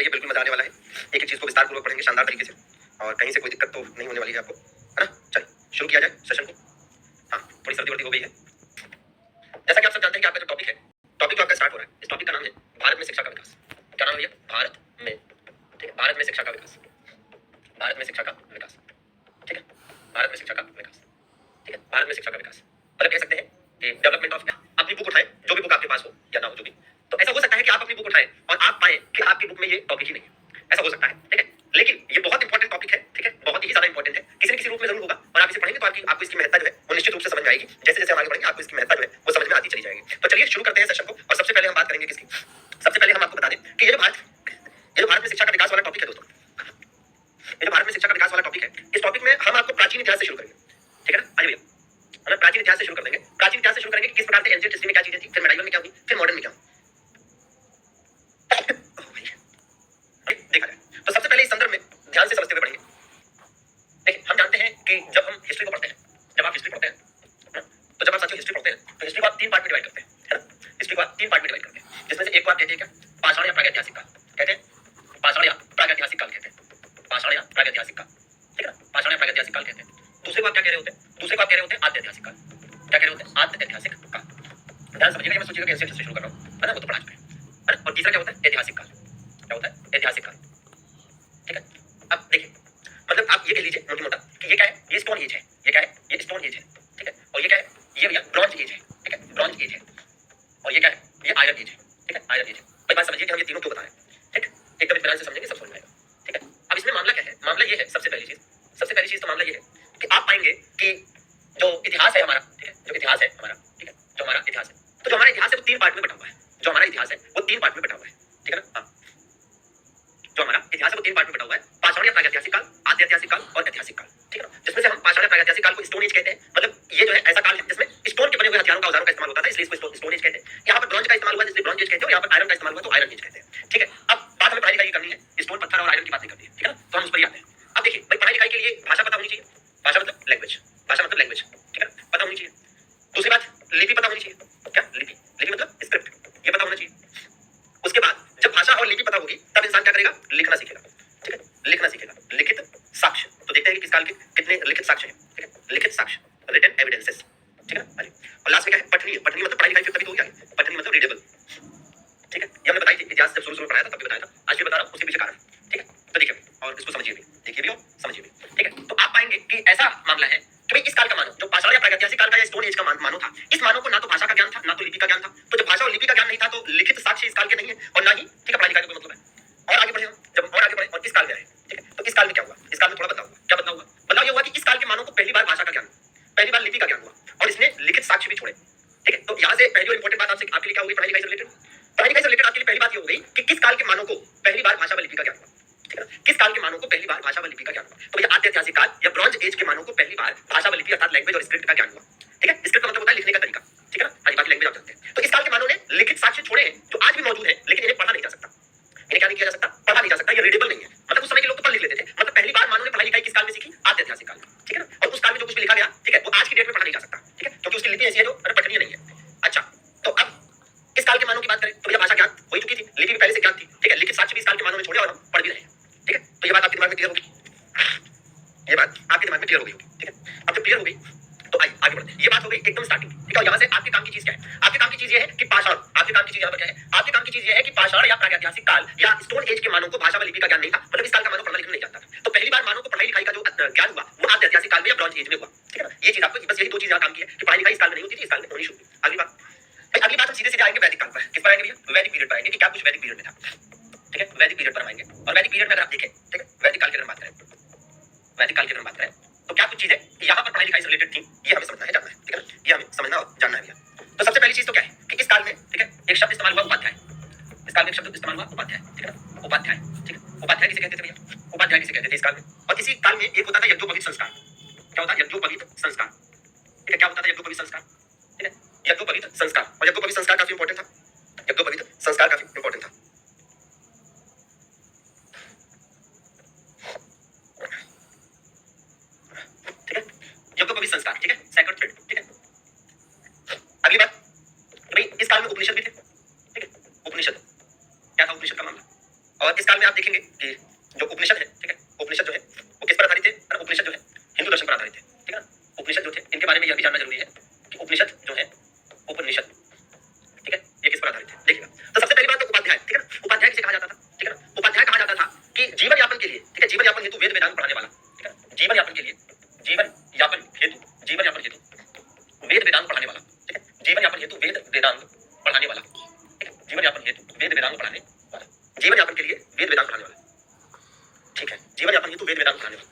रहिए, बिल्कुल मजा आने वाला है। एक एक चीज को विस्तार पूर्वक पढ़ेंगे शानदार तरीके से, और कहीं से कोई दिक्कत तो नहीं होने वाली है आपको, है ना। चलिए शुरू किया जाए सेशन को। हाँ, थोड़ी सर्दी वर्दी हो गई है। जैसा कि आप सब जानते हैं कि आपका जो टॉपिक है, टॉपिक जो आपका स्टार्ट हो रहा है, इस टॉपिक का नाम है भारत में शिक्षा का विकास। क्या नाम है भैया? भारत में, ठीक है, भारत में शिक्षा का विकास, भारत में शिक्षा का विकास, ठीक है, भारत में शिक्षा का विकास, ठीक है, भारत में शिक्षा का विकास। मतलब कह सकते हैं कि डेवलपमेंट ऑफ। अपनी बुक उठाएं, जो भी बुक आपके पास हो या ना हो, जो भी, तो ऐसा हो सकता है कि आप अपनी बुक उठाएं और आप पाएं कि आपकी बुक में ये टॉपिक ही नहीं है, ऐसा हो सकता है, ठीक है। लेकिन ये बहुत इंपॉर्टेंट टॉपिक है, ठीक है, बहुत ही ज्यादा इंपॉर्टेंट है, किसी न किसी रूप में जरूर होगा, और आप इसे पढ़ेंगे तो आपको इसकी महत्ता जो है वो निश्चित रूप से समझ में आएगी। जैसे जैसे हम आगे बढ़ेंगे आपको इसकी महत्ता जो है वो समझ में आती चली जाएगी। तो चलिए शुरू करते हैं सेशन को। और सबसे पहले हम बात करेंगे किसकी? सबसे पहले हम आपको बता दें कि ये जो भारत में शिक्षा का विकास वाला टॉपिक है दोस्तों, ये जो भारत में शिक्षा का विकास वाला टॉपिक है, इस टॉपिक में हम आपको प्राचीन इतिहास से शुरू करेंगे, ठीक है ना। आइए भैया, हम प्राचीन इतिहास से शुरू कर देंगे। प्राचीन इतिहास से शुरू करेंगे कि किस प्रकार से एंशिएंट हिस्ट्री में क्या चीजें थी, फिर मेडिवल में क्या हुई, फिर मॉडर्न में क्या हुई। देखा जाए तो सबसे पहले इस संदर्भ में ध्यान से समझते हुए पढ़ेंगे। देखिए, हम जानते हैं कि जब हम हिस्ट्री को पढ़ते हैं, जब आप हिस्ट्री पढ़ते हैं, तो जब आप साथियों हिस्ट्री पढ़ते हैं तो हिस्ट्री को आप 3 पार्ट में डिवाइड करते हैं, है ना। हिस्ट्री को आप 3 पार्ट में डिवाइड करते हैं, जिसमें से एक को आप कहते हैं क्या? पाषाण या प्रागैतिहासिक काल कहते हैं, पाषाण या प्रागैतिहासिक काल कहते हैं, पाषाण या प्रागैतिहासिक काल, ठीक है ना, पाषाण या प्रागैतिहासिक काल कहते हैं। दूसरे को आप क्या कह रहे होते हैं? दूसरे को आप कह रहे होते हैं आद्य ऐतिहासिक काल। क्या कह रहे होते हैं? आद्य ऐतिहासिक काल। ध्यान समझिएगा, मैं सोचिएगा कि एंशिएंट हिस्ट्री शुरू कर रहा हूं, है ना, वो तो पढ़ा चुके हैं, है ना। और तीसरा क्या होता है? ऐतिहासिक काल। क्या होता है? ऐतिहासिक काल, ठीक है। अब देखिए, मतलब आप ये कह लीजिए मोटी मोटा कि ये क्या है? ये स्टोन एज है। ये क्या है? ये स्टोन एज है, ठीक है। और ये क्या है? ये भैया ब्रॉन्ज एज है, ठीक है, ब्रॉन्ज एज है। और ये क्या है? ये आयरन एज है, ठीक है, आयरन एज है। भाई बात समझिए कि हम ये तीनों क्यों बता रहे हैं, ठीक है, एकदम इत्मीनान से समझेंगे, सब समझ में आएगा, ठीक है। अब इसमें मामला क्या है? मामला ये है, सबसे पहली चीज तो मामला ये है कि आप पाएंगे कि जो इतिहास है हमारा, ठीक है, जो इतिहास है हमारा, ठीक है, जो हमारा इतिहास है, तो जो हमारा इतिहास है वो 3 पार्ट में बटा हुआ है। जो हमारा इतिहास है वो 3 पार्ट में बटा हुआ है, ठीक है ना। जो हमारा इतिहास है वो 3 पार्ट में बटा हुआ है, पाषाण या प्रागैतिहासिक काल, आद्य ऐतिहासिक काल और ऐतिहासिक काल, ठीक है ना। जिसमें से हम पाषाण या प्रागैतिहासिक काल को स्टोन एज कहते हैं। मतलब ये जो है ऐसा काल है जिसमें स्टोन के बने हुए हथियारों का, औजारों का इस्तेमाल होता था, इसलिए इसको स्टोन एज कहते हैं। यहाँ पर ब्रॉन्ज का इस्तेमाल हुआ है इसलिए ब्रॉन्ज एज कहते हैं, और यहाँ पर आयरन का इस्तेमाल हुआ तो आयरन एज कहते हैं, ठीक है। अब बात हमें पढ़ाई लिखाई करनी है, स्टोन पत्थर और आयरन की बात नहीं करनी है, ठीक है ना, तो हम उस पर ही आते हैं। अब देखिए भाई, पढ़ाई लिखाई के लिए भाषा पता होनी चाहिए, भाषा मतलब लैंग्वेज, भाषा मतलब लैंग्वेज, ठीक है, पता होनी चाहिए। दूसरी बात, लिपि पता होनी चाहिए। क्या? लिपि, लिपि मतलब स्क्रिप्ट, ये पता होना चाहिए। उसके बाद जब भाषा और लिपि पता होगी तब इंसान क्या करेगा? लिखना सीखेगा, ठीक है, लिखना सीखेगा। लिखित साक्ष्य, तो देखते हैं कि किस काल के कितने लिखित साक्ष्य हैं, ठीक है, लिखित साक्ष्य, रिटन एविडेंसेस, ठीक है ना। और लास्ट में क्या है? पठनीय। पठनीय मतलब पढ़ाई लिखाई तभी तो हो गया, पठनीय मतलब रीडेबल, ठीक है। ये हमने बताई थी इतिहास जब शुरू में पढ़ाया था, तब भी बताया था, आज भी बता रहा हूं, उसके पीछे कारण, ठीक है। तो देखिए और इसको समझिए भी, देखिए भी और समझिए भी, ठीक है। तो आप पाएंगे कि ऐसा मामला है कि भाई इस काल का मानो, जो पाषाण या प्रागैतिहासिक काल का या स्टोन एज का मानो था, इस मानो को ना तो भाषा का ज्ञान था, ना तो लिपि का ज्ञान था। तो जब भाषा और लिपि का ज्ञान नहीं था तो लिखित साक्ष्य इस काल के नहीं है, और ना ही, ठीक है, पढ़ाई लिखाई का कोई मतलब है। और आगे बढ़े हम, जब और आगे बढ़े और इस काल में आए, ठीक है, तो इस काल में क्या हुआ? इस काल में थोड़ा बदलाव हुआ। क्या बदलाव हुआ? बदलाव ये हुआ कि इस काल के मानो को पहली बार भाषा का ज्ञान, पहली बार लिपि का ज्ञान हुआ, और इसने लिखित साक्ष्य भी छोड़े, ठीक है। तो यहाँ से पहली और इंपॉर्टेंट बात आपके लिए क्या होगी? पढ़ाई लिखाई से रिलेटेड, पढ़ाई लिखाई से रिलेटेड आपके लिए पहली बात ये हो गई कि किस काल के मानों को पहली बार भाषा व लिपि का ज्ञान हुआ, ठीक है ना। किस काल के मानों को पहली बार भाषा व लिपि का ज्ञान हुआ? तो भैया आद्य ऐतिहासिक काल या ब्रॉन्ज एज के मानों को पहली बार भाषा व लिपि अर्थात लैंग्वेज और स्क्रिप्ट का ज्ञान हुआ, ठीक है। स्क्रिप्ट का मतलब होता है लिखने का तरीका, ठीक है ना। हाँ, बाकी लैंग्वेज आप जानते हैं। तो इस काल के मानों ने लिखित साक्ष्य छोड़े हैं जो आज भी मौजूद है, लेकिन इन्हें पढ़ा नहीं जा सकता। इन्हें क्या नहीं किया जा सकता? पढ़ा नहीं जा सकता, ये रीडेबल नहीं है। मतलब उस समय के लोग तो पढ़ लिख लेते थे। मतलब पहली बार मानों ने पढ़ाई लिखाई किस काल में सीखी? आद्य ऐतिहासिक काल में, ठीक है ना। और उस काल में जो कुछ भी लिखा गया, ठीक है, वो आज की डेट में पढ़ा नहीं जा सकता, ठीक है, क्योंकि उसकी लिपि ऐसी है जो पठनीय नहीं है। अच्छा, तो अब इस काल के मानों की बात करें तो भैया भाषा ज्ञान हो चुकी थी, लिपि भी पहले से ज्ञान थी, ठीक है। लिखित साक्ष्य भी इस काल के मानों ने छोड़े और हम पढ़ भी रहे हैं, ठीक है। तो ये बात आपके दिमाग में क्लियर होगी, ये बात आपके दिमाग में क्लियर हो गई होगी, ठीक है। अब जब क्लियर हो गई तो आइए आगे बढ़ते हैं। ये बात हो गई एकदम स्टार्टिंग, ठीक है। यहाँ से आपके काम की चीज क्या है? आपके काम की चीज ये है कि पाषाण, आपके काम की चीज यहाँ पर क्या है? आपके काम की चीज ये है कि पाषाण या प्रागैतिहासिक काल या स्टोन एज के मानों को भाषा व लिपि का ज्ञान नहीं था। मतलब इस काल का मानव पढ़ना लिखना नहीं जानता था। तो पहली बार मानव को पढ़ाई लिखाई का जो ज्ञान हुआ वो आद्य ऐतिहासिक काल में या ब्रॉन्ज एज में हुआ, ठीक है ना। ये चीज आपको बस यही 2 चीज यहाँ काम की है कि पढ़ाई लिखाई इस काल में नहीं होती थी, इस काल में होनी शुरू हुई। अगली बात, अगली बात हम सीधे सीधे आएंगे वैदिक काल पर। किस पर आएंगे भैया? वैदिक पीरियड पर आएंगे कि क्या कुछ वैदिक पीरियड में था, ठीक है। वैदिक पीरियड पर आएंगे और वैदिक पीरियड में अगर आप देखें, ठीक है, वैदिक काल की अगर बात करें, वैदिक काल की अगर बात करें तो क्या कुछ चीजें यहाँ पर पढ़ाई लिखाई से रिलेटेड थी, ये हमें समझना है, जानना है, ठीक है ना। ये हमें समझना और जानना है भैया। तो सबसे पहली चीज तो क्या है कि इस काल में, ठीक है, एक शब्द इस्तेमाल हुआ उपाध्याय। इस काल में एक शब्द इस्तेमाल हुआ उपाध्याय, ठीक है ना, उपाध्याय, ठीक है। उपाध्याय किसे कहते थे भैया? उपाध्याय किसे कहते थे इस काल में? और इसी काल में एक होता था यज्ञोपवीत संस्कार। क्या होता है? यज्ञोपवीत संस्कार, ठीक है। क्या होता था यज्ञोपवीत संस्कार? ठीक है, यज्ञोपवीत संस्कार। और यज्ञोपवीत संस्कार काफी इंपॉर्टेंट था, यज्ञोपवीत संस्कार काफी इंपॉर्टेंट था, ठीक है, यज्ञोपवीत संस्कार, ठीक है, सैक्रेड थ्रेड, ठीक है। अगली बात भाई, इस काल में उपनिषद भी थे, ठीक है। उपनिषद क्या था? उपनिषद का मामला और इस काल में आप देखेंगे कि जो उपनिषद है, ठीक है, उपनिषद जो है वो किस पर आधारित है? उपनिषद जो है हिंदू दर्शन पर आधारित है, ठीक है ना। उपनिषद जो थे इनके बारे में यह भी जानना जरूरी है कि उपनिषद जो है, उपनिषद, ठीक है, ये किस पर आधारित है। देखिएगा, तो सबसे पहली बात तो उपाध्याय, ठीक है ना। उपाध्याय किसे कहा जाता था? ठीक है ना, उपाध्याय कहा जाता था कि जीवन यापन के लिए, ठीक है, जीवन यापन हेतु वेद वेदांत पढ़ाने वाला, ठीक है, जीवन यापन के लिए, जीवन यापन हेतु, जीवन यापन हेतु वेद वेदांत पढ़ाने वाला, ठीक है, जीवन यापन हेतु वेद वेदांत पढ़ाने वाला, ठीक है, जीवन यापन हेतु वेद वेदांत पढ़ाने वाला, जीवन यापन के लिए वेद वेदांत पढ़ाने वाला, ठीक है, जीवन यापन हेतु वेद वेदांत पढ़ाने वाला,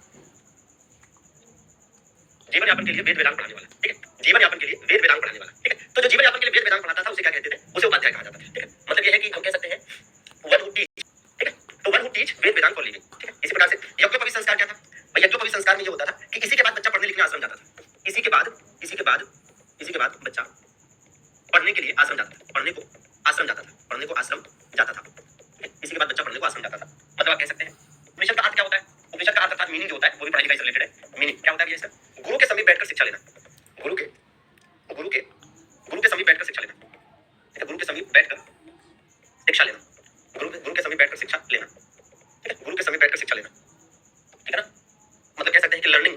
जीवन यापन के लिए वेद वेदांत पढ़ाने वाला, ठीक है, जीवन यापन के लिए वेद वेदांत पढ़ाने वाला, ठीक है। तो जो जीवन यापन के लिए वेद वेदांत पढ़ाता था उसे क्या कहते थे? उसे उपाध्याय कहा जाता था, ठीक है। मतलब यह है कि हम कह सकते हैं वन हु टीच, ठीक है, तो one who teach Veda Vedanta for living, ठीक है। इसी प्रकार से यज्ञोपवीत संस्कार क्या था? यज्ञोपवीत संस्कार में ये होता था कि इसी के बाद बच्चा पढ़ने लिखने आश्रम जाता था, इसी के बाद बच्चा पढ़ने के लिए आश्रम जाता था, पढ़ने को आश्रम जाता था, पढ़ने को आश्रम जाता था, इसी के बाद बच्चा पढ़ने को आश्रम जाता था। मतलब आप कह सकते हैं उपनिषद का अर्थ क्या होता है? उपनिषद का अर्थ अर्थात मीनिंग जो होता है वो भी पढ़ाई लिखाई से रिलेटेड है। मीनिंग क्या होता है इसका? गुरु के समीप बैठकर शिक्षा लेना, गुरु के समीप बैठकर शिक्षा लेना, ठीक है, गुरु के समीप बैठकर शिक्षा लेना, गुरु के समीप बैठकर शिक्षा लेना, ठीक है, गुरु के समीप बैठकर शिक्षा लेना, ठीक है ना। मतलब कह सकते हैं कि लर्निंग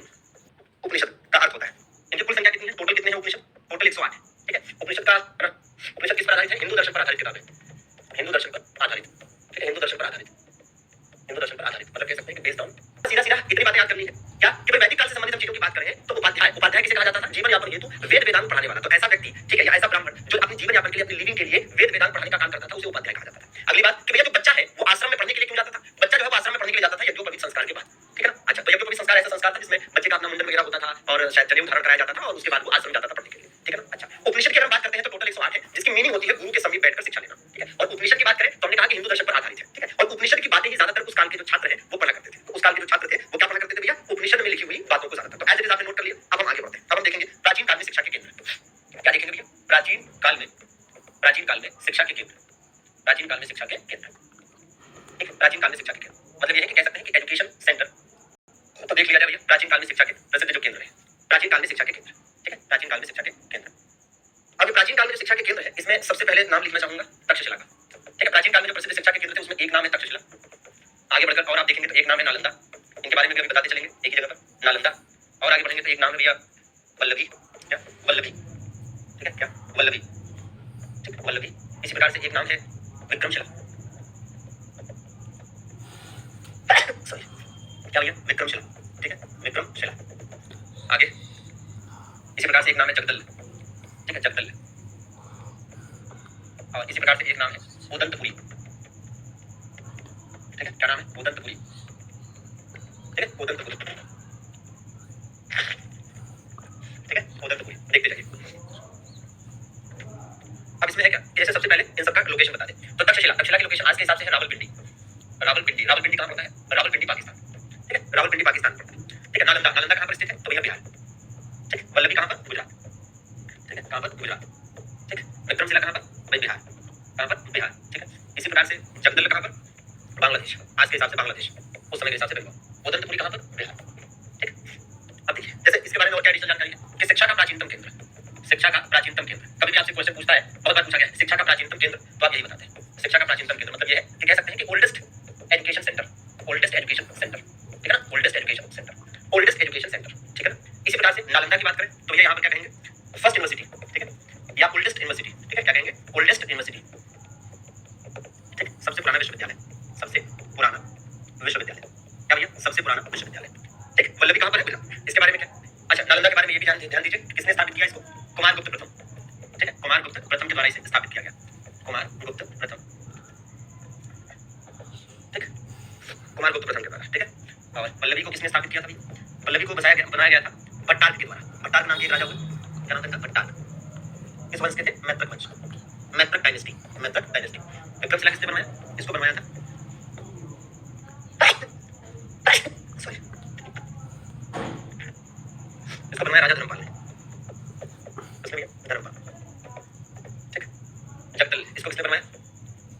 उपनिषद का अर्थ होता है। इनकी कुल संख्या कितनी है? टोटल कितने हैं उपनिषद? टोटल 108 है, ठीक है। उपनिषद किस पर आधारित है? हिंदू दर्शन पर आधारित किताब है, हिंदू दर्शन पर आधारित, ठीक है, हिंदू दर्शन पर आधारित, हिंदू दर्शन पर आधारित। मतलब कह सकते हैं कि बेस्ड ऑन सीधा इतनी बातें याद करनी है क्या कि भाई वैदिक काल से संबंधित हम चीजों की बात कर रहे हैं तो उपाध्याय किसे कहा जाता था? जीवन यापन हेतु वेद वेदांत पढ़ाने वाला। तो ऐसा व्यक्ति, ठीक है, या ऐसा ब्राह्मण जो अपने जीवन यापन के लिए, अपनी लिविंग के लिए वेद वेदांत पढ़ाने का काम करता था उसे उपाध्याय कहा जाता था। अगली बात कि भैया जो बच्चा है वो आश्रम में पढ़ने के लिए क्यों जाता था? बच्चा जो है वो आश्रम में पढ़ने के लिए जाता था यज्ञोपवीत संस्कार के बाद, ठीक है ना। अच्छा, तो यज्ञोपवीत संस्कार ऐसा संस्कार था जिसमें बच्चे का अपना मुंडन वगैरह होता था और शायद जनेऊ धारण कराया जाता था और उसके बाद वो आश्रम जाता था पढ़ने के लिए, ठीक है ना। अच्छा, उपनिषद की अगर बात करते हैं तो टोटल 108 है जिसकी मीनिंग होती है गुरु के समीप बैठकर शिक्षा लेना, ठीक है। और उपनिषद की बात करें तो हमने कहा कि हिंदू दर्शन पर आधारित है, ठीक है। और उपनिषद की बातें ही ज्यादातर उस काल के जो छात्र हैं वो पढ़ा करते थे। तो उस काल के जो छात्र थे वो क्या पढ़ा करते थे भैया? उपनिषद में लिखी हुई बातों को ज्यादातर। तो एज इट इज आपने नोट कर लिया। अब हम आगे बढ़ते हैं। अब हम देखेंगे प्राचीन काल में शिक्षा के केंद्र। क्या देखेंगे भैया? प्राचीन काल में शिक्षा के केंद्र, प्राचीन काल में शिक्षा के केंद्र, ठीक है, प्राचीन काल में शिक्षा के केंद्र। मतलब ये है कि कह सकते हैं कि एजुकेशन सेंटर। तो देख लिया जाए भैया प्राचीन काल में शिक्षा के प्रसिद्ध जो केंद्र है, प्राचीन काल में शिक्षा के केंद्र, ठीक है, प्राचीन काल में शिक्षा के केंद्र। अब प्राचीन काल में जो शिक्षा के केंद्र है इसमें सबसे पहले नाम लिखना चाहूंगा तक्षशिला का, ठीक है। प्राचीन काल में जो प्रसिद्ध शिक्षा के केंद्र थे उसमें एक नाम है तक्षशिला। आगे बढ़कर और आप देखेंगे तो एक नाम है नालंदा। इनके बारे में भी अभी बताते चलेंगे एक ही जगह पर, नालंदा। और आगे बढ़ेंगे तो एक नाम है भैया वल्लभी, क्या वल्लभी, ठीक है, क्या वल्लभी, ठीक है, वल्लभी। इसी प्रकार से एक नाम है विक्रमशिला, सॉरी क्या भैया? विक्रमशिला, ठीक है, विक्रमशिला। आगे इसी प्रकार से एक नाम है जगदल, ठीक है, जगदल। और इसी प्रकार से एक नाम है उदंतपुरी, ठीक है, क्या नाम है? उदंतपुरी, ठीक है, उदंतपुरी, ठीक है, उदंतपुरी। देखते जाइए। अब इसमें है क्या, जैसे सबसे पहले इन सबका लोकेशन बता दें। तो तक्षशिला की लोकेशन आज के हिसाब से है रावलपिंडी कहाँ पड़ता है? रावलपिंडी पाकिस्तान, ठीक है, रावलपिंडी पाकिस्तान पड़ता है, ठीक है। नालंदा कहाँ पर स्थित है? तो भैया बिहार, ठीक है। वल्लभी कहाँ पर? गुजरात, ठीक है, कहाँ पर? गुजरात, ठीक है। विक्रमशिला कहाँ पर? भाई बिहार, कहाँ पर? बिहार, ठीक है। इसी प्रकार से जगदल कहाँ पर? बांग्लादेश, आज के हिसाब से बांग्लादेश, उस समय के हिसाब से बंगाल। उदंतपुरी कहाँ पर? बिहार, ठीक है। अब देखिए जैसे इसके बारे में और क्या एडिशनल जानकारी है कि शिक्षा का प्राचीनतम केंद्र, शिक्षा का प्राचीनतम केंद्र। कभी भी आपसे क्वेश्चन पूछता है, बहुत बार पूछा गया है शिक्षा का प्राचीनतम केंद्र, तो आप यही बताते हैं शिक्षा का प्राचीनतम केंद्र। मतलब ये है कि कह सकते हैं कि oldest education centre, oldest education centre, ठीक है ना, oldest education centre, oldest education centre, ठीक है ना। इसी प्रकार से नालंदा की बात करें तो ये यहाँ पर क्या कहेंगे? फर्स्ट यूनिवर्सिटी, ठीक है, या ओल्डेस्ट यूनिवर्सिटी, ठीक है, क्या कहेंगे? ओल्डेस्ट यूनिवर्सिटी, ठीक है, सबसे पुराना विश्वविद्यालय, सबसे पुराना विश्वविद्यालय, क्या भैया? सबसे पुराना विश्वविद्यालय, ठीक है। वल्लभी कहाँ पर है? इसके बारे में क्या? अच्छा, नालंदा के बारे में ये भी ध्यान दीजिए किसने स्थापित किया इसको? कुमारगुप्त प्रथम, ठीक है, कुमारगुप्त प्रथम के द्वारा इसे स्थापित किया गया, कुमारगुप्त प्रथम, ठीक है, कुमारगुप्त प्रथम के द्वारा, ठीक है। और वल्लभी को किसने स्थापित किया था? वल्लभी को बनाया गया था भट्टार्क के द्वारा। भट्टार्क नाम के एक राजा हुए, क्या नाम था? भट्टार्क। इस वंश के थे मैत्रक वंश, मैत्रक डायनेस्टी, मैत्रक डायनेस्टी। विक्रमशिला किसने बनवाया? इसको बनवाया था सॉरी, इसको बनवाया राजा धर्मपाल ने, इसने धर्मपाल, ठीक है। जगदल, इसको किसने बनवाया?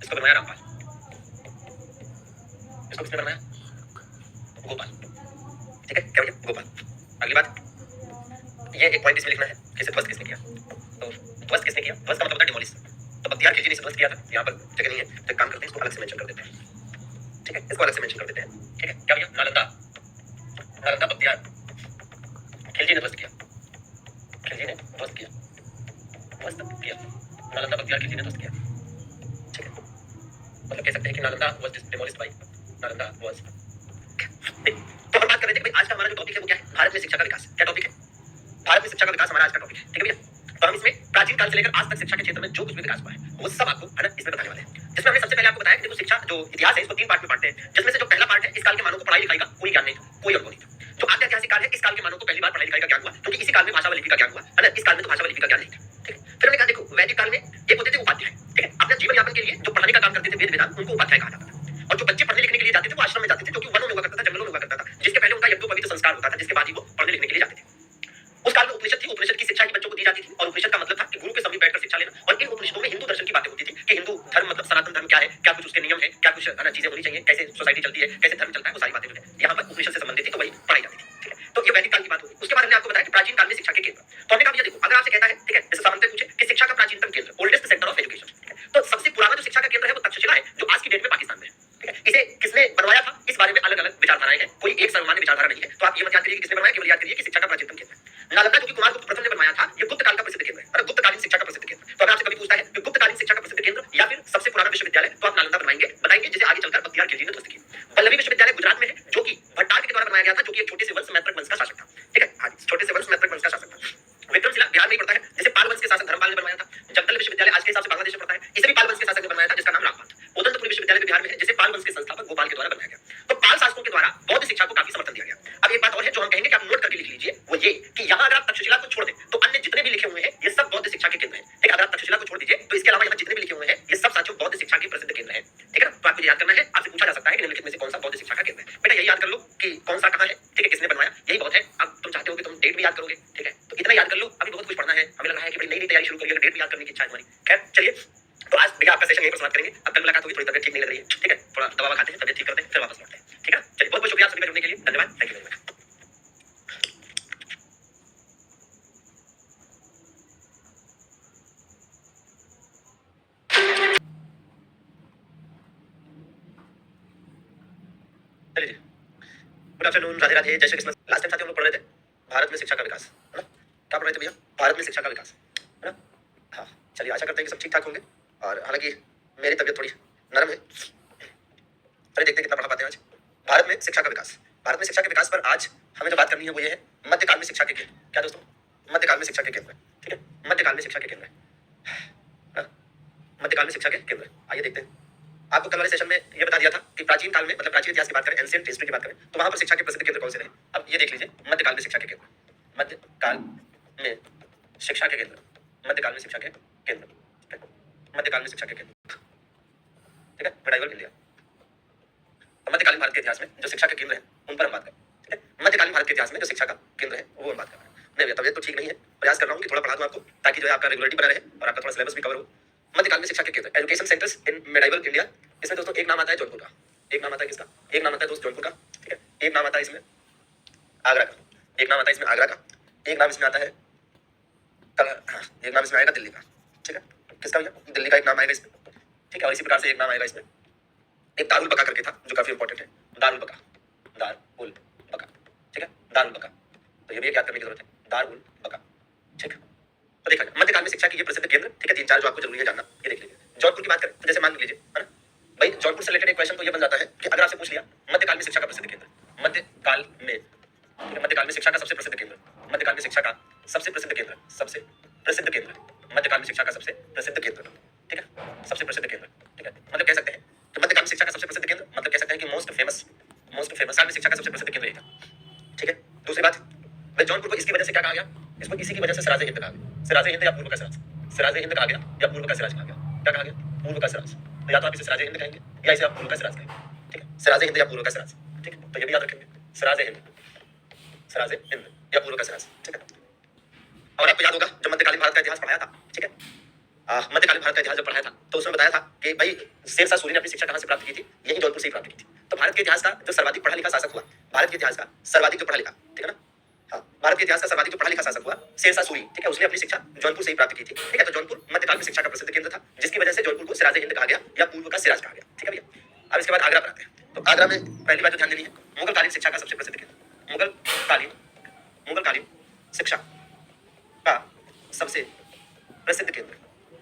इसको बनवाया रामपाल, इसको किसने बनवाया? गोपाल, ठीक है, क्या भैया? गोपाल। अगली बात, ये एक पॉइंट इसमें लिखना है कि इसे ध्वस्त किसने किया? तो ध्वस्त किसने किया? ध्वस्त का मतलब होता है डिमोलिश। तो बख्तियार खिलजी ने इसे ध्वस्त किया था। यहाँ पर जगह नहीं है तो काम करते हैं, इसको अलग से मेंशन कर देते हैं। ठीक है, इसको अलग से मेंशन कर देते हैं। ठीक है, क्या भैया, नालंदा, नालंदा बख्तियार खिलजी ने ध्वस्त किया, खिलजी ने ध्वस्त किया, ध्वस्त किया, नालंदा बख्तियार खिलजी ने ध्वस्त किया। ठीक है, मतलब कह सकते हैं कि Nalanda was demolished by, Nalanda was. तो हम बात कर रहे थे कि भाई आज का हमारा जो टॉपिक है वो क्या है, भारत में शिक्षा का विकास। क्या टॉपिक है, भारत में शिक्षा का विकास हमारा आज का टॉपिक है। ठीक है भैया, तो हम इसमें प्राचीन काल से लेकर आज तक शिक्षा के क्षेत्र में जो कुछ भी विकास हुआ है वो सब आपको है ना इसमें बताने वाले हैं। जिसमें हमने सबसे पहले आपको बताया कि देखो शिक्षा जो इतिहास है इसको 3 पार्ट में बांटते हैं, जिसमें से जो पहला पार्ट है इस काल के मानव को पढ़ाई लिखाई का कोई ज्ञान नहीं था, कोई अनुभव नहीं था। जो आद्य ऐतिहासिक काल है इस काल के मानव को पहली बार पढ़ाई लिखाई का ज्ञान हुआ, क्योंकि इसी काल में भाषा व लिपि का ज्ञान हुआ है ना, इस काल में तो भाषा व लिपि का ज्ञान नहीं था। ठीक है, फिर हमने कहा देखो वैदिक काल में एक होते थे उपाध्याय। ठीक है, अपने जीवन यापन के लिए जो पढ़ाने का काम करते थे वेद वेदांत, उनको उपाध्याय कहा जाता था। और जो बच्चे पढ़ने लिखने के लिए जाते थे वो आश्रम में जाते थे, जो कि वनों में हुआ करता था, जंगलों में हुआ करता था, जिसके पहले उनका यज्ञोपवीत संस्कार होता था, जिसके बाद ही वो पढ़ने लिखने के लिए जाते थे। उस काल में उपनिषद थी, उपनिषद की शिक्षा ही बच्चों को दी जाती थी, और उपनिषद का मतलब था कि गुरु के समीप बैठकर शिक्षा लेना। और इन उपनिषदों में हिंदू दर्शन की बातें होती थी कि हिंदू धर्म मतलब सनातन धर्म क्या है, क्या कुछ उसके नियम है, क्या कुछ चीजें होनी चाहिए, कैसे सोसाइटी चलती है, कैसे धर्म चलता है, वो सारी बातें जो है यहाँ पर उपनिषद से संबंधित थी, तो वही पढ़ाई जाती थी। ठीक है, तो ये वैदिक काल की बात होगी। उसके बाद हमने आपको बताया कि प्राचीन काल में शिक्षा के केंद्र। तो हमने कहा भैया देखो अगर आपसे कहता है, ठीक है, जैसे सामंत पूछे कि शिक्षा का प्राचीनतम केंद्र, ओल्डेस्ट सेंटर ऑफ एजुकेशन, ठीक है, तो सबसे पुराना जो शिक्षा का केंद्र है वो तक्षशिला है, जो आज की डेट में पाकिस्तान में है। ठीक है, इसे किसने बनवाया था इस बारे में अलग अलग विचारधाराएं हैं, कोई एक सर्वमान्य विचारधारा नहीं है। तो आप ये मत याद करिए कि किसने बनवाया, केवल याद करिए कि शिक्षा का प्राचीनतम केंद्र है। नालंदा जो कि कुमार गुप्त प्रथम ने बनवाया था, ये गुप्त काल का प्रसिद्ध केंद्र है, और गुप्तकालीन शिक्षा का प्रसिद्ध केंद्र। तो अगर आपसे कभी पूछता है कि गुप्तकालीन शिक्षा का प्रसिद्ध केंद्र या फिर सबसे पुराना विश्वविद्यालय, तो आप नालंदा बनवाएंगे, बताएंगे, जिसे आगे चलकर बख्तियार खिलजी ने ध्वस्त किया। पल्लवी विश्वविद्यालय गुजरात में है, जो कि भट्टारक के द्वारा बनाया गया था, जो कि एक छोटे से वंश मैत्रक वंश का शासक था। ठीक है, हाँ, छोटे से वंश मैत्रक वंश का शासक था। विक्रमशिला बिहार में ही पड़ता है, जिसे पाल वंश के शासक धर्मपाल ने बनवाया था। जगदल विश्वविद्यालय आज के हिसाब से बांग्लादेश में पड़ता है, इसे भी पाल वंश के शासक ने बनवाया था, जिसका नाम रामपाल था। उदंतपुर विश्वविद्यालय भी बिहार में है, जिसे पाल वंश के संस्थापक गोपाल के द्वारा बनाया गया। तो पाल शासकों के द्वारा बौद्ध शिक्षा को काफी समर्थन दिया गया। अब एक बात और है जो हम कहेंगे कि आप नोट करके लिख लीजिए, वो ये कि यहाँ अगर आप तक्षशिला को छोड़ दें तो अन्य जितने भी लिखे हुए हैं ये सब बौद्ध शिक्षा के केंद्र हैं। ठीक है, अगर आप तक्षशिला को छोड़ दीजिए तो इसके अलावा यहाँ जितने भी लिखे हुए हैं ये सब साथियों बौद्ध शिक्षा के प्रसिद्ध केंद्र हैं। ठीक है ना, तो आपको याद करना है, आपसे पूछा जा सकता है कि निम्नलिखित में से कौन सा बौद्ध शिक्षा का केंद्र है। बेटा यही याद कर लो कि कौन सा कहाँ है, ठीक है, किसने बनवाया, यही बहुत है। अब तुम चाहते हो कि तुम डेट भी याद करोगे, ठीक है, तो इतना याद कर लो। अभी बहुत कुछ पढ़ना है, हमें लगा है कि बड़ी नई तैयारी शुरू करिए, डेट भी याद करने की इच्छा है हमारी। खैर चलिए, तो आज भैया आपका सेशन यहीं पर समाप्त करेंगे। अब कल मुलाकात होगी, थोड़ी तबियत ठीक नहीं लग रही है, ठीक है, थोड़ा दवा खाते हैं, तबियत ठीक करते हैं, फिर वापस लौटते हैं। ठीक है, चलिए बहुत बहुत शुक्रिया आप सभी का जुड़ने के लिए, धन्यवाद, थैंक यू वेरी मच। चलिए, गुड आफ्टरनून, राधे राधे, जय श्री कृष्ण। लास्ट टाइम साथियों हम लोग पढ़ रहे थे भारत में शिक्षा का विकास, है ना, क्या पढ़ रहे थे भैया, भारत में शिक्षा का विकास, है ना। हाँ चलिए, आशा करते हैं कि सब ठीक ठाक होंगे, और हालांकि मेरी तबियत थोड़ी नरम है। चलिए देखते हैं कितना पढ़ा पाते हैं आज। भारत में शिक्षा का विकास, भारत में शिक्षा के विकास पर आज हमें जो बात करनी है वो ये है मध्यकाल में शिक्षा के केंद्र। क्या दोस्तों, मध्यकाल में शिक्षा के केंद्र, ठीक है, मध्यकाल में शिक्षा के केंद्र, मध्यकाल में शिक्षा के केंद्र। आइए देखते हैं। आपको कल वाले सेशन में ये बता दिया था कि प्राचीन काल में, मतलब प्राचीन इतिहास की बात करें, एंशिएंट हिस्ट्री की बात करें, तो वहां पर शिक्षा के प्रसिद्ध केंद्र कौन से रहे। अब ये देख लीजिए, मध्यकाल में शिक्षा के केंद्र, मध्यकाल में शिक्षा के केंद्र, मध्यकाल में शिक्षा के केंद्र, मध्यकाल में शिक्षा के केंद्र, ठीक है, मेडाइवल इंडिया। तो मध्यकालीन भारत के इतिहास में जो शिक्षा के केंद्र है उन पर हम बात करें, ठीक है। मध्यकालीन भारत के इतिहास में जो शिक्षा का केंद्र है वो हम बात कर रहे हैं। नहीं, तबियत तो ठीक नहीं है, प्रयास कर रहा हूँ कि थोड़ा पढ़ा दूं आपको, ताकि जो है आपका रेगुलरिटी बना रहे और आपका थोड़ा सिलेबस भी कवर हो। मध्यकाल में शिक्षा के केंद्र, एजुकेशन सेंटर्स इन मेडाइवल इंडिया। इसमें दोस्तों एक नाम आता है जौनपुर का, एक नाम आता है किसका, एक नाम आता है दोस्त जौनपुर का, ठीक है, एक नाम आता है इसमें आगरा का, एक नाम आता है इसमें आगरा का, एक नाम इसमें आता है एक नाम इसमें आएगा दिल्ली का, ठीक है, किसका भैया, दिल्ली का एक नाम आएगा इसमें, ठीक है। और इसी प्रकार से एक नाम आएगा इसमें, एक दारुल बका करके था जो काफी इंपॉर्टेंट है, दारुल बका, दारुल बका, ठीक है, दारुल बका। तो ये भी याद करने की जरूरत है, दारुल बका, ठीक है। तो देखा जाए मध्यकाल में शिक्षा की ये प्रसिद्ध केंद्र, ठीक है, 3-4 जो आपको जरूरी है जानना, ये देख लीजिए। जौनपुर की बात करें तो जैसे मान लीजिए, है ना भाई, जौनपुर से रिलेटेड एक क्वेश्चन तो ये बन जाता है कि अगर आपसे पूछ लिया मध्यकाल में शिक्षा का प्रसिद्ध केंद्र, मध्यकाल में, ठीक है, मध्यकाल में शिक्षा का सबसे प्रसिद्ध केंद्र, मध्यकाल में शिक्षा का सबसे प्रसिद्ध केंद्र, सबसे प्रसिद्ध केंद्र, मध्यकाल में शिक्षा का सबसे प्रसिद्ध केंद्र, ठीक है, सबसे प्रसिद्ध केंद्र, ठीक है, मतलब कह सकते हैं कि मध्यकाल में शिक्षा का सबसे प्रसिद्ध केंद्र, मतलब कह सकते हैं कि मोस्ट फेमस काल में शिक्षा का सबसे प्रसिद्ध केंद्र यही था, ठीक है। दूसरी बात, भाई जौनपुर को इसकी वजह से क्या कहा गया, इसको इसी की वजह से सिराज-ए-हिंद कहा गया, सिराज-ए-हिंद या पूर्व का सिराज, सिराज-ए-हिंद कहा गया या पूर्व का सिराज कहा गया, क्या कहा गया, पूर्व का सिराज। तो या तो आप इसे सिराज-ए-हिंद कहेंगे या इसे आप पूर्व का सिराज कहेंगे, ठीक है, सिराज-ए-हिंद या पूर्व का सिराज, ठीक है। तो ये भी याद रखेंगे, सिराज-ए-हिंद, सिराज-ए-हिंद या पूर्व का सिराज, ठीक है। और आपको याद होगा जो मध्यकालीन भारत का इतिहास पढ़ाया था, ठीक है, मध्यकालीन भारत का इतिहास जब पढ़ाया था तो उसमें बताया था कि भाई शेरशाह सूरी ने अपनी शिक्षा कहाँ से प्राप्त की थी, यही जौनपुर से ही प्राप्त की थी। तो भारत के इतिहास का जो सर्वाधिक पढ़ा लिखा शासक हुआ, भारत के इतिहास का सर्वाधिक जो पढ़ा लिखा, ठीक है ना, हाँ, भारत के इतिहास का सर्वाधिक जो पढ़ा लिखा शासक हुआ शेरशाह सूरी, ठीक है, उसने अपनी शिक्षा जौनपुर से ही प्राप्त की थी, ठीक है। तो जौनपुर मध्यकाल में शिक्षा का प्रसिद्ध केंद्र था, जिसकी वजह से जौनपुर को सिराज-ए-हिंद कहा गया या पूर्व का सिराज कहा गया, ठीक है भैया। अब इसके बाद आगरा पर आते हैं। तो आगरा में पहली बात जो ध्यान देनी है, मुगलकालीन शिक्षा का सबसे प्रसिद्ध केंद्र, मुगलकालीन शिक्षा का सबसे प्रसिद्ध केंद्र,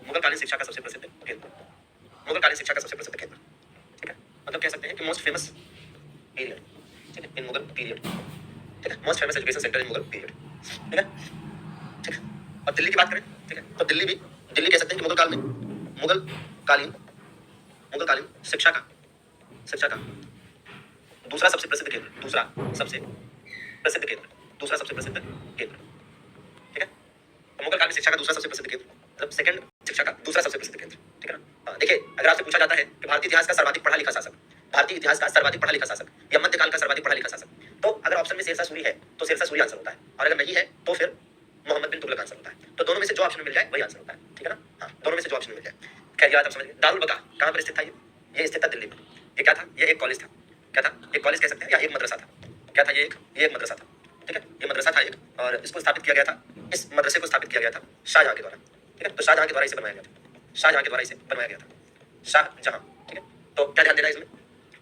मुगलकालीन शिक्षा का सबसे प्रसिद्ध केंद्र, मुगलकालीन शिक्षा का सबसे प्रसिद्ध केंद्र, ठीक है। मतलब कह सकते हैं कि मोस्ट फेमस पीरियड, ठीक है, इन मुगल पीरियड, ठीक है, मोस्ट फेमस एजुकेशन सेंटर इन मुगल पीरियड, ठीक है, ठीक है। और दिल्ली की बात करें, ठीक है, तो दिल्ली कह सकते हैं कि मुगल काल में मुगलकालीन शिक्षा का दूसरा सबसे प्रसिद्ध केंद्र, दूसरा सबसे प्रसिद्ध केंद्र, ठीक है। तो मुगलकालीन शिक्षा का दूसरा सबसे प्रसिद्ध केंद्र, मतलब सेकंड शिक्षा का दूसरा सबसे प्रसिद्ध केंद्र, ठीक है ना। देखिए, अगर आपसे पूछा जाता है कि भारतीय इतिहास का सर्वाधिक पढ़ा लिखा शासक, या मध्यकाल का सर्वाधिक पढ़ा लिखा शासक, तो अगर ऑप्शन में शेरशाह सूरी है तो शेरशाह सूरी आंसर होता है, और अगर नहीं है तो फिर मोहम्मद बिन तुगलक आंसर होता है। तो दोनों में से जो ऑप्शन मिल जाए वही आंसर होता है, ठीक है ना। हाँ, दोनों में से जो ऑप्शन मिल जाए। खैर, ये बात आप समझ गए। दारुल बका कहाँ पर स्थित था? ये स्थित था दिल्ली में। ये क्या था? ये एक कॉलेज था। क्या था? एक कॉलेज कह सकते हैं, या एक मदरसा था। क्या था? ये एक मदरसा था, ठीक है। ये मदरसा था एक, और इसको स्थापित किया गया था, इस मदरसे को स्थापित किया गया था शाहजहां के द्वारा, ठीक है। तो शाहजहां के द्वारा इसे बनवाया गया था, शाहजहां के द्वारा इसे बनवाया गया था, शाहजहां, ठीक है। तो क्या ध्यान देना है इसमें?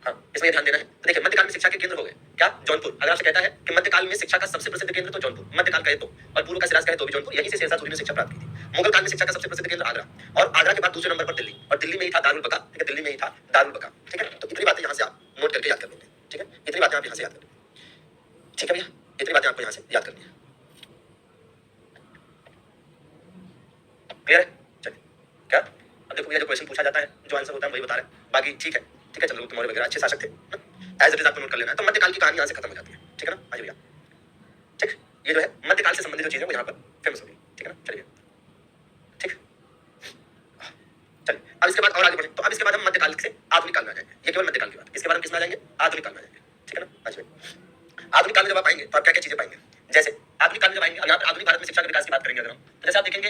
हाँ, इसमें ध्यान देना है। तो देखिए, मध्यकाल में शिक्षा के केंद्र हो गए क्या? जौनपुर। अगर आपसे कहता है कि मध्यकाल में शिक्षा का सबसे प्रसिद्ध केंद्र, तो जौनपुर। मध्यकाल कहे तो, और पूर्व का सिराज कहे तो भी जौनपुर। यहीं से शेरशाह सूरी ने शिक्षा प्राप्त की थी। मुगल काल में शिक्षा का सबसे प्रसिद्ध केंद्र आगरा, और आगरा के बाद दूसरे नंबर पर दिल्ली, और दिल्ली में ही था दारुल बका, ठीक है, दिल्ली में ही था दारुल बका, ठीक है। तो इतनी बातें यहाँ से आप नोट करके याद कर लेंगे, ठीक है। इतनी बातें आप यहाँ से याद कर लेंगे, ठीक है भैया। इतनी बातें आपको यहाँ से याद करनी है, क्लियर है? चलिए, क्या अब देखो भैया, जो क्वेश्चन पूछा जाता है, जो आंसर होता है वही बता रहे हैं, बाकी ठीक है, ठीक है। चलो, तुम्हारे वगैरह अच्छे शासक थे, एज इट इज आपको नोट कर लेना है। तो मध्यकाल की कहानी यहाँ से खत्म हो जाती है, ठीक है ना। आइए भैया, ठीक। ये जो है मध्यकाल से संबंधित जो चीजें वो यहाँ पर फेमस होगी, ठीक है ना। चलिए, ठीक। चलिए, अब इसके बाद और आगे बढ़े। तो अब इसके बाद हम मध्यकाल से आधुनिक काल में आ जाएंगे। ये केवल मध्यकाल की बात। इसके बाद हम किस में आ जाएंगे? आधुनिक काल में आ जाएंगे, ठीक है ना। अच्छा, आधुनिक काल में जब आप आएंगे तो आप क्या क्या चीजें पाएंगे? जैसे आधुनिक काल में जब आएंगे, यहाँ पर आधुनिक भारत में शिक्षा के विकास की बात करेंगे अगर हम, तो जैसे आप देखेंगे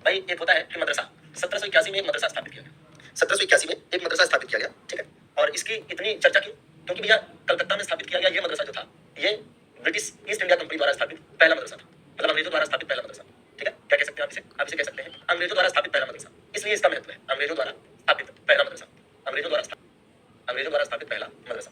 भाई, एक होता है कि मदरसा 1781 में एक मदरसा स्थापित किया गया, 1781 में एक मदरसा स्थापित किया गया, ठीक है। और इसकी इतनी चर्चा क्यों? क्योंकि भैया कलकत्ता में स्थापित किया गया ये मदरसा जो था, ये ब्रिटिश ईस्ट इंडिया कंपनी द्वारा स्थापित पहला मदरसा था, मतलब अंग्रेजों द्वारा स्थापित पहला मदरसा, ठीक है। क्या कह सकते हैं आप इसे? आप इसे कह सकते हैं अंग्रेजों द्वारा स्थापित पहला मदरसा, इसलिए इसका महत्व है। अंग्रेजों द्वारा स्थापित पहला मदरसा, अंग्रेजों द्वारा स्थापित पहला मदरसा।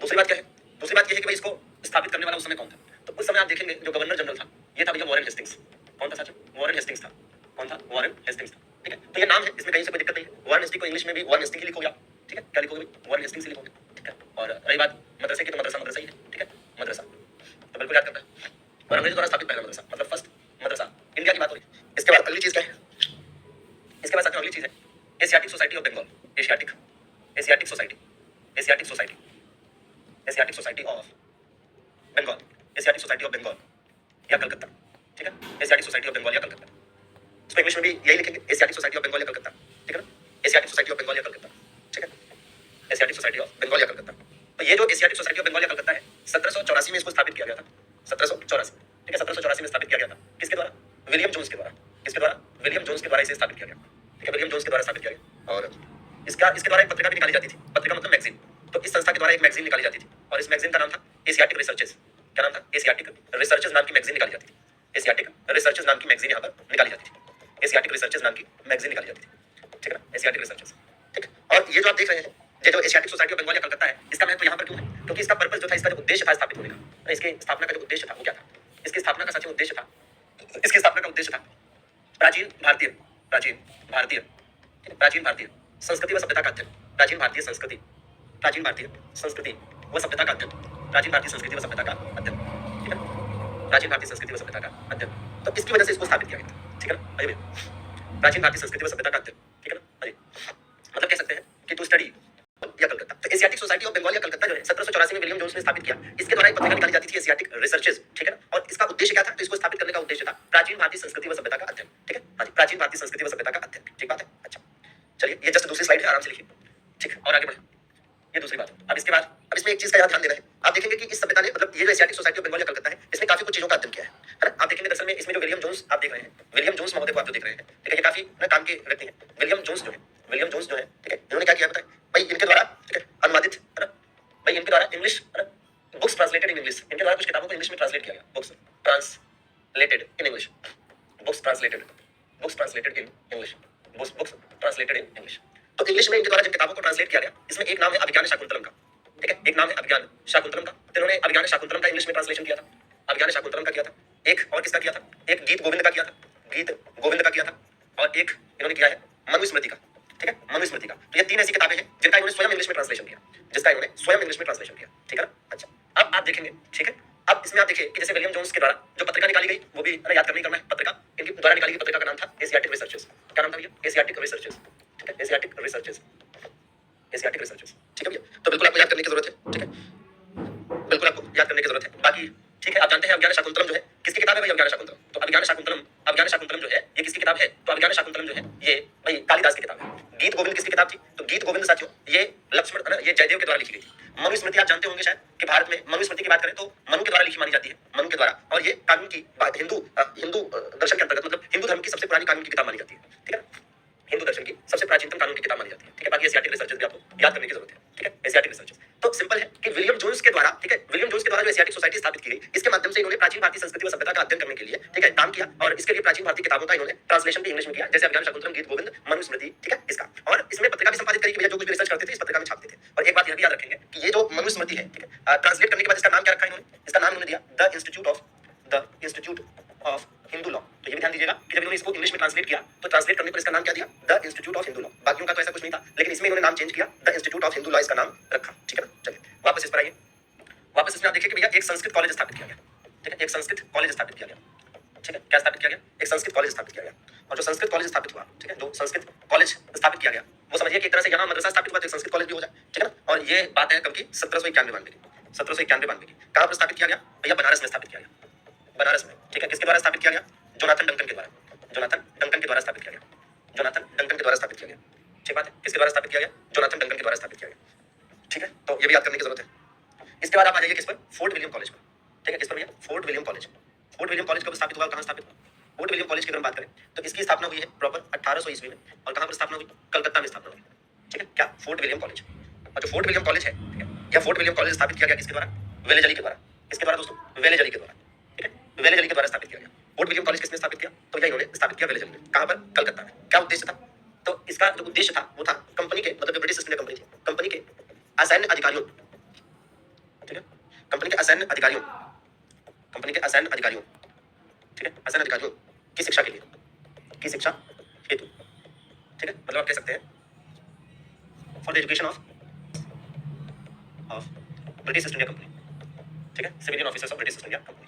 दूसरी बात क्या है? दूसरी बात यह है कि भाई इसको स्थापित करने वाला उस समय कौन था? तो उस समय आप देखेंगे जो गवर्नर जनरल था, ये था भैया वॉरेन हेस्टिंग्स। कौन था साथियों? वॉरेन हेस्टिंग्स था। कौन था? वॉरेन हेस्टिंग्स था, ठीक है। तो ये नाम है, इसमें कहीं से कोई दिक्कत नहीं है। वॉरेन हेस्टिंग्स को इंग्लिश में भी वॉरेन हेस्टिंग्स ही लिखोगे आप, ठीक है। क्या लिखोगे? वॉरेन हेस्टिंग्स ही लिखोगे, ठीक है। और रही बात मदरसे की, तो मदरसा ही है, ठीक है, मदरसा तो बिल्कुल याद करना है। और अंग्रेजों द्वारा स्थापित पहला मदरसा, मतलब फर्स्ट मदरसा, इंडिया की बात हो रही है। इसके बाद अगली चीज क्या है? इसके बाद साथियों अगली चीज है Asiatic society of Bengal. Asiatic society, Asiatic society, Asiatic society of Bengal, Asiatic society of Bengal या कलकत्ता, ठीक है। एशियाटिक सोसाइटी ऑफ बंगाल या कलकत्ता, इसको इंग्लिश में भी यही लिखेंगे, एशियाटिक सोसाइटी ऑफ बंगाल या कलकत्ता, ठीक है ना। एशियाटिक सोसाइटी ऑफ बंगाल या कलकत्ता, ठीक है, एशियाटिक सोसाइटी ऑफ बंगाल या कलकत्ता। तो ये जो एशियाटिक सोसाइटी ऑफ बंगाल या कलकत्ता है, 1784 में इसको स्थापित किया गया था, 1784, ठीक है, 1784 में स्थापित किया गया था। किसके द्वारा? विलियम जोन्स के द्वारा। किसके द्वारा? विलियम जोन्स के द्वारा इसे स्थापित किया गया, ठीक है, विलियम जोन्स के द्वारा स्थापित किया गया। और इसके द्वारा एक पत्रिका भी निकाली जाती थी, पत्रिका मतलब मैगजीन। तो इस संस्था के द्वारा एक मैगजीन निकाली जाती थी, और इस मैगजीन का नाम था एशियाटिक रिसर्चेस। क्या नाम था? एशियाटिक रिसर्चेस नाम की मैगजीन निकाली जाती थी। एशियाटिक रिसर्चेस नाम की मैगजीन यहाँ पर निकाली जाती थी। एशियाटिक रिसर्चेस नाम की मैगजीन निकाली जाती थी, ठीक है ना, एशियाटिक रिसर्चेस, ठीक। और ये जो आप देख रहे हैं, ये जो एशियाटिक सोसाइटी ऑफ बंगाल या कलकत्ता है, इसका महत्व यहाँ पर क्यों है? क्योंकि इसका पर्पस जो था, इसका जो उद्देश्य था स्थापित होने का, इसके स्थापना का जो उद्देश्य था वो क्या था? इसकी स्थापना का सच उद्देश्य था, इसकी स्थापना का उद्देश्य था प्राचीन भारतीय संस्कृति व सभ्यता का अध्ययन, प्राचीन भारतीय संस्कृति व सभ्यता का अध्ययन, प्राचीन भारतीय संस्कृति व सभ्यता का अध्ययन, ठीक है, प्राचीन भारतीय संस्कृति व सभ्यता का अध्ययन। तो इसकी वजह से इसको स्थापित किया गया था, ठीक है ना। अरे प्राचीन भारतीय संस्कृति व सभ्यता का अध्ययन, ठीक है ना। अरे मतलब कह सकते हैं कि टू स्टडी या कलकत्ता। तो एशियाटिक सोसाइटी ऑफ बंगाल या कलकत्ता जो है 1784 में विलियम जोन्स ने स्थापित किया। इसके द्वारा एक पत्रिका निकाली जाती थी, एशियाटिक रिसर्चेस, ठीक है ना। और इसका उद्देश्य क्या था? तो इसको स्थापित करने का उद्देश्य था प्राचीन भारतीय संस्कृति व सभ्यता का अध्ययन, ठीक है। हाँ जी, प्राचीन भारतीय संस्कृति व सभ्यता का अध्ययन, ठीक बात है। अच्छा, चलिए, ये जस्ट दूसरी स्लाइड है, आराम से लिखिए, ठीक है, और आगे बढ़े। ये दूसरी बात। अब इसके बाद अब इसमें एक चीज का यहाँ ध्यान देना है। आप देखेंगे कि इस सभ्यता ने, मतलब ये जो एशियाटिक सोसाइटी ऑफ बंगाल या कलकत्ता है, इसने काफी कुछ चीजों का अध्ययन किया है ना। आप देखेंगे दरअसल में इसमें जो विलियम जोन्स आप देख रहे हैं, विलियम जोन्स महोदय को आप जो देख रहे हैं, ठीक है, ये काफी ना काम के व्यक्ति हैं। विलियम जोन्स जो है, ठीक है, इन्होंने क्या किया बताए भाई, इनके द्वारा, ठीक है, अनुवादित है ना भाई, इनके द्वारा इंग्लिश, है ना, बुक्स ट्रांसलेटेड इन इंग्लिश, इनके द्वारा कुछ किताबों को इंग्लिश में ट्रांसलेट किया गया, books translated in English, books translated in English, books translated in English. तो इंग्लिश में इनके द्वारा जिन किताबों को ट्रांसलेट किया गया, इसमें एक नाम है अभिज्ञान शाकुंतलम का, ठीक है, एक नाम है अभिज्ञान शाकुंतलम का, तो इन्होंने अभिज्ञान शाकुंतलम का इंग्लिश में ट्रांसलेशन किया था, अभिज्ञान शाकुंतलम का किया था। एक और किसका किया था, एक गीत गोविंद का किया था, गीत गोविंद का किया था, और एक इन्होंने किया है मनुस्मृति का, ठीक है, मनुस्मृति का। तो ये तीन ऐसी किताबें हैं जिनका इन्होंने स्वयं इंग्लिश में ट्रांसलेशन किया, जिसका इन्होंने स्वयं इंग्लिश में ट्रांसलेशन किया, ठीक है ना। अच्छा, अब आप देखेंगे, ठीक है, अब इसमें आप देखिए कि जैसे विलियम जोन्स के द्वारा जो पत्रिका निकाली गई, वो भी याद करनी करना है पत्रिका, इनके द्वारा निकाली गई पत्रिका का नाम था एशियाटिक रिसर्चेस। क्या नाम था भैया, एशियाटिक रिसर्चेस, ठीक है, एशियाटिक रिसर्चेस, एशियाटिक रिसर्चेस, ठीक है भैया। तो बिल्कुल आपको याद करने की जरूरत है, ठीक है, बिल्कुल आपको याद करने की जरूरत है। बाकी ठीक है, आप जानते हैं अभिज्ञान शाकुंतलम जो है किसकी किताब है भाई, अभिज्ञान शाकुंतलम। तो अभिज्ञान शाकुंतलम जो है ये किसकी किताब है, तो अभिज्ञान शाकुंतलम जो है ये भाई कालिदास की किताब है। गीत गोविंद किसकी किताब थी, तो गीत गोविंद साथियों ये लक्ष्मण है ना, ये जयदेव के द्वारा लिखी गई थी। मनुस्मृति आप जानते होंगे शायद कि भारत में मनुस्मृति की बात करें तो मनु के द्वारा लिखी मानी जाती है, मनु के द्वारा, और ये कानून की हिंदू दर्शन के अंतर्गत, मतलब हिंदू धर्म की सबसे पुरानी कानून की किताब मानी जाती है, ठीक है, हिंदू दर्शन की सबसे प्राचीनतम कानून की किताब मानी जाती है, ठीक है। बाकी एशियाटिक रिसर्चेस भी आपको याद करने की जरूरत है, ठीक है, एशियाटिक रिसर्चेस। तो सिंपल है कि विलियम जोन्स के द्वारा, ठीक है, विलियम जोन्स के द्वारा जो एशियाटिक सोसाइटी स्थापित की गई, इसके माध्यम से इन्होंने प्राचीन भारतीय संस्कृति व सभ्यता का अध्ययन करने के लिए, ठीक है, काम किया, और इसके लिए प्राचीन भारतीय किताबों का इन्होंने ट्रांसलेशन भी इंग्लिश में किया, जैसे अभिज्ञान शाकुंतलम, गीत गोविंद, मनुस्मृति, ठीक है, इसका। और इसमें पत्रिका भी संपादित करी कि भैया जो कुछ भी रिसर्च करते थे इस पत्रिका में छापते थे। और एक बात यह भी याद रखेंगे कि ये जो मनुस्मृति है, ठीक है, ट्रांसलेट करने के बाद इसका नाम क्या रखा इन्होंने, इसका नाम इन्होंने दिया the institute of Hindu law. तो ये भी ध्यान दीजिएगा कि जब इन्होंने इसको इंग्लिश में ट्रांसलेट किया तो ट्रांसलेट करने पर इसका नाम क्या दिया, the institute of Hindu law. बाकियों का तो ऐसा कुछ नहीं था, लेकिन इसमें इन्होंने नाम चेंज किया, the institute of Hindu law इसका नाम रखा, ठीक है ना। चलिए वापस इस पर आइए, वापस इसमें आप देखिए कि भैया एक संस्कृत कॉलेज स्थापित किया गया, ठीक है, एक संस्कृत कॉलेज स्थापित किया गया, ठीक है, क्या स्थापित किया गया, एक संस्कृत कॉलेज स्थापित किया गया। और जो संस्कृत कॉलेज स्थापित हुआ, ठीक है, जो संस्कृत कॉलेज स्थापित किया गया वो समझिए कि एक तरह से यहाँ मदरसा स्थापित हुआ तो एक संस्कृत कॉलेज भी हो जाए, ठीक है ना। और ये बात है कब की, 1791 की, 1791 की। कहाँ पर स्थापित किया गया भैया, बनारस में स्थापित किया गया, बनारस में, ठीक है। किसके द्वारा स्थापित किया गया, जोनाथन डंकन के द्वारा, जोनाथन डंकन के द्वारा स्थापित किया गया, जोनाथन डंकन के द्वारा स्थापित किया गया, ठीक बात है। किसके द्वारा स्थापित किया गया, जोनाथन डंकन के द्वारा स्थापित किया गया, ठीक है। तो ये भी याद करने की जरूरत है। इसके बाद आप आ जाइए किस पर, फोर्ट विलियम कॉलेज पर, ठीक है, किस पर भैया, fort William college. Fort William college कब स्थापित हुआ, कहाँ स्थापित हुआ, फोर्ट विलियम कॉलेज की अगर हम बात करें तो इसकी स्थापना हुई है प्रॉपर 1800 ईस्वी में, और कहाँ पर स्थापना हुई, कलकत्ता में स्थापना हुई, ठीक है, क्या, फोर्ट विलियम कॉलेज। और जो फोर्ट विलियम कॉलेज है, ठीक है, यह फोर्ट विलियम कॉलेज स्थापित किया गया किसके द्वारा, वेलेजली के द्वारा। किसके द्वारा दोस्तों, वेलेजली के द्वारा, ठीक है, वेलेजली के द्वारा स्थापित किया गया। फोर्ट विलियम कॉलेज किसने स्थापित किया, तो भैया इन्होंने स्थापित किया वेलेजली में, कहाँ पर, कलकत्ता में। क्या उद्देश्य था, तो इसका जो उद्देश्य था वो था कंपनी के, मतलब जो ब्रिटिश ईस्ट इंडिया कंपनी थी, कंपनी के असैन्य अधिकारियों, ठीक है, कंपनी के असैन्य अधिकारियों, कंपनी के असैन्य अधिकारियों, ठीक है, असैन्य अधिकारियों की शिक्षा के लिए, की शिक्षा हेतु, ठीक है, मतलब आप कह सकते हैं for the education of British east India company, ठीक है, civilian officers of British east India company,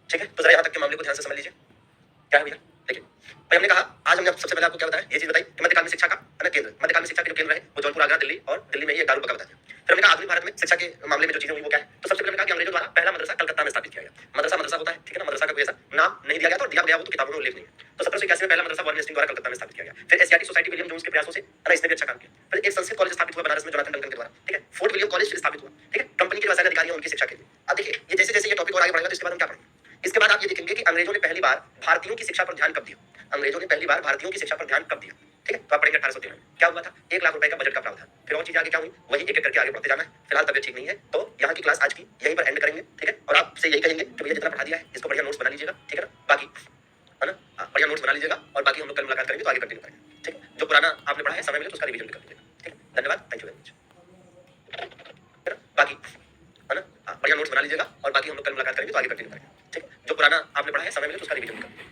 ठीक है। तो जरा यहाँ तक के मामले को ध्यान से समझ लीजिए, क्या है भैया, देखिए भाई हमने कहा, आज हमने सबसे पहले आपको क्या बताया, ये चीज बताई कि मध्यकाल में शिक्षा का केंद्र, मध्यकाल में शिक्षा के जो केंद्र है वो जौनपुर, आगरा, दिल्ली, और दिल्ली में ये दारूल बगा बता दिया। फिर हमने कहा आधुनिक भारत में शिक्षा के मामले में जो चीजें हुई वो क्या है, तो सबसे पहले हमने कहा कि अंग्रेजों द्वारा पहला मदरसा कलकत्ता में स्थापित किया गया। मदरसा मदरसा होता है, ठीक है ना, मदरसा का कोई ऐसा नाम नहीं दिया गया था, और दिया गया वो तो किताबों में उल्लेख नहीं है। तो 1781 में पहला मदरसा वॉरेन हेस्टिंग्स द्वारा कलकत्ता में स्थापित किया गया। फिर एशियाटिक सोसाइटी विलियम जोन्स के प्रयासों से इसने भी अच्छा काम किया। फिर एक संस्कृत कॉलेज स्थापित हुआ बनारस में जोनाथन डंकन के द्वारा, ठीक है, फोर्ट विलियम कॉलेज फिर स्थापित हुआ, ठीक है, कंपनी के रसायन अधिकारी उनकी शिक्षा के लिए। अब देखिए ये जैसे जैसे ये टॉपिक और आगे बढ़ेगा तो इसके बाद हम क्या पढ़ेंगे, इसके बाद आप ये देखेंगे कि अंग्रेजों ने पहली बार भारतीयों की शिक्षा पर ध्यान कब दिया, अंग्रेजों ने पहली बार भारतीयों की शिक्षा पर ध्यान कब दिया, ठीक है। तो आप पढ़ेंगे 1813 में क्या हुआ था, 1 लाख रुपए का बजट का प्रावधान। फिर और चीज आगे क्या हुई, वही एक एक करके आगे बढ़ते जाना है। फिलहाल तबियत ठीक नहीं है तो यहाँ की क्लास आज की यहीं पर एंड करेंगे, ठीक है। और आपसे यही कहेंगे कि भैया जितना पढ़ा दिया है इसको बढ़िया नोट्स बना लीजिएगा, ठीक है ना, बाकी है ना, बढ़िया नोट्स बना लीजिएगा, और बाकी हम लोग कल मुलाकात करेंगे तो आगे कंटिन्यू करेंगे, ठीक है। जो पुराना आपने पढ़ा है समय मिले तो उसका रिवीजन भी कर लीजिएगा, ठीक है। धन्यवाद, थैंक यू वेरी मच, बाकी है ना, बढ़िया नोट्स बना लीजिएगा, और बाकी हम लोग कल मुलाकात करेंगे तो आगे कंटिन्यू करेंगे, ठीक है। जो पुराना आपने पढ़ा है समय मिले तो उसका रिवीजन भी कर लीजिएगा।